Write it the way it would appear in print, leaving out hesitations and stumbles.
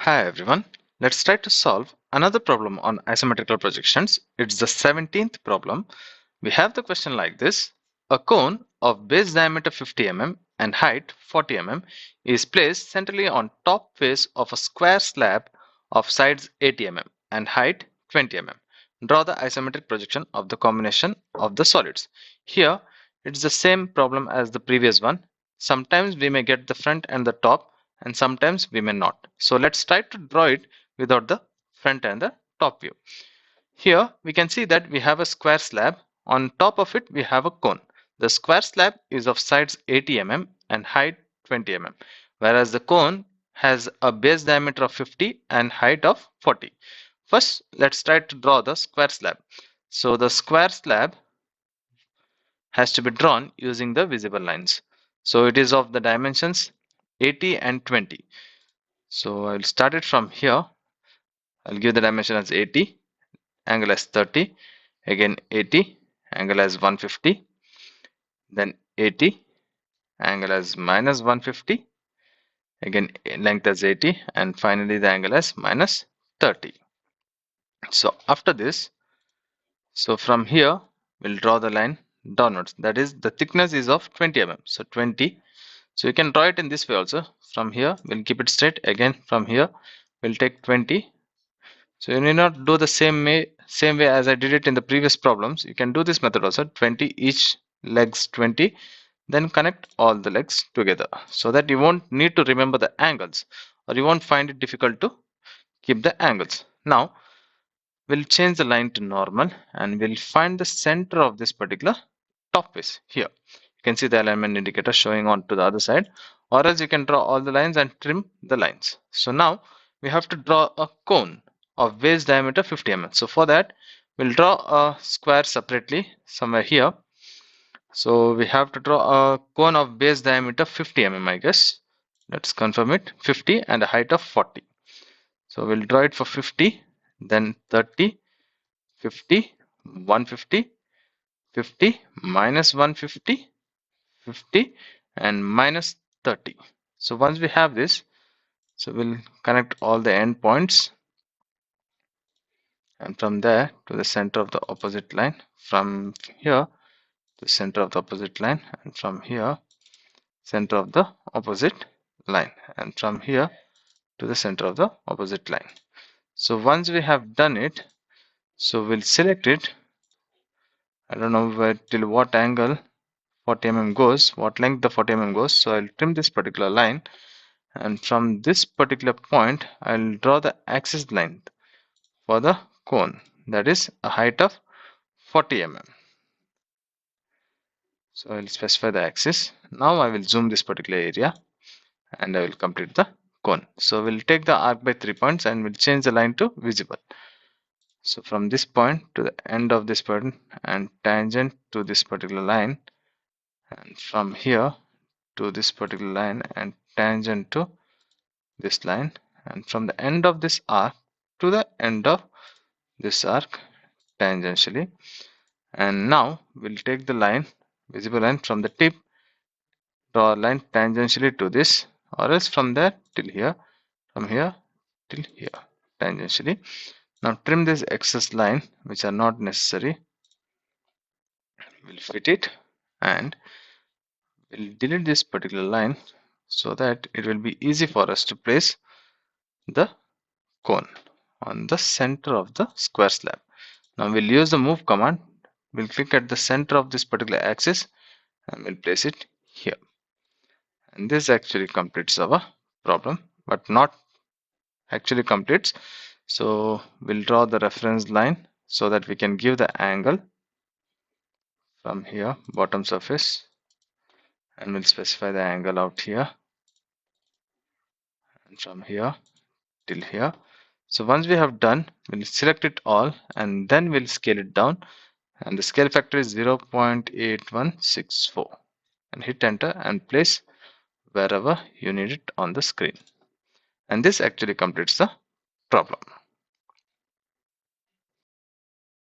Hi everyone, let's try to solve another problem on isometrical projections. It's the 17th problem. We have the question like this. A cone of base diameter 50 mm and height 40 mm is placed centrally on top face of a square slab of sides 80 mm and height 20 mm. Draw the isometric projection of the combination of the solids. Here, it's the same problem as the previous one. Sometimes we may get the front and the top, and sometimes we may not. So let's try to draw it without the front and the top view. Here we can see that we have a square slab. On top of it we have a cone. The square slab is of sides 80 mm and height 20 mm, whereas the cone has a base diameter of 50 and height of 40. First, let's try to draw the square slab. So the square slab has to be drawn using the visible lines. So it is of the dimensions 80 and 20. So I'll start it from here. I'll give the dimension as 80, angle as 30, again 80, angle as 150, then 80, angle as minus 150, again length as 80, and finally the angle as minus 30. So after this, so from here we'll draw the line downwards. That is, the thickness is of 20 mm. So 20. So you can draw it in this way also. From here we'll keep it straight. Again from here we'll take 20. So you need not do the same way as I did it in the previous problems. You can do this method also. 20 each legs 20. Then connect all the legs together so that you won't need to remember the angles, or you won't find it difficult to keep the angles. Now we'll change the line to normal and we'll find the center of this particular top face here. You can see the alignment indicator showing on to the other side, or else you can draw all the lines and trim the lines. So now we have to draw a cone of base diameter 50 mm. So for that we'll draw a square separately somewhere here. So we have to draw a cone of base diameter 50 mm, I guess. Let's confirm it. 50 and a height of 40. So we'll draw it for 50, then 30, 50, 150, 50, minus 150, 50, and minus 30. So once we have this, so we'll connect all the end points, and from there to the center of the opposite line, from here to the center of the opposite line, and from here center of the opposite line, and from here to the center of the opposite line. So once we have done it, so we'll select it. I don't know where till what angle 40 mm goes, what length the 40 mm goes. So I'll trim this particular line, and from this particular point I'll draw the axis line for the cone, that is a height of 40 mm. So I'll specify the axis. Now I will zoom this particular area and I will complete the cone. So we'll take the arc by 3 points and we'll change the line to visible. So from this point to the end of this point and tangent to this particular line, and from here to this particular line and tangent to this line, and from the end of this arc to the end of this arc tangentially. And now we'll take the line, visible line, from the tip, draw a line tangentially to this, or else from there till here, from here till here tangentially. Now trim this excess line which are not necessary. We'll fit it and we'll delete this particular line so that it will be easy for us to place the cone on the center of the square slab. Now we'll use the move command. We'll click at the center of this particular axis and we'll place it here. And this actually completes our problem, but not actually completes. So we'll draw the reference line so that we can give the angle from here, bottom surface, and we'll specify the angle out here and from here till here. So once we have done, we'll select it all and then we'll scale it down, and the scale factor is 0.8164, and hit enter and place wherever you need it on the screen. And this actually completes the problem.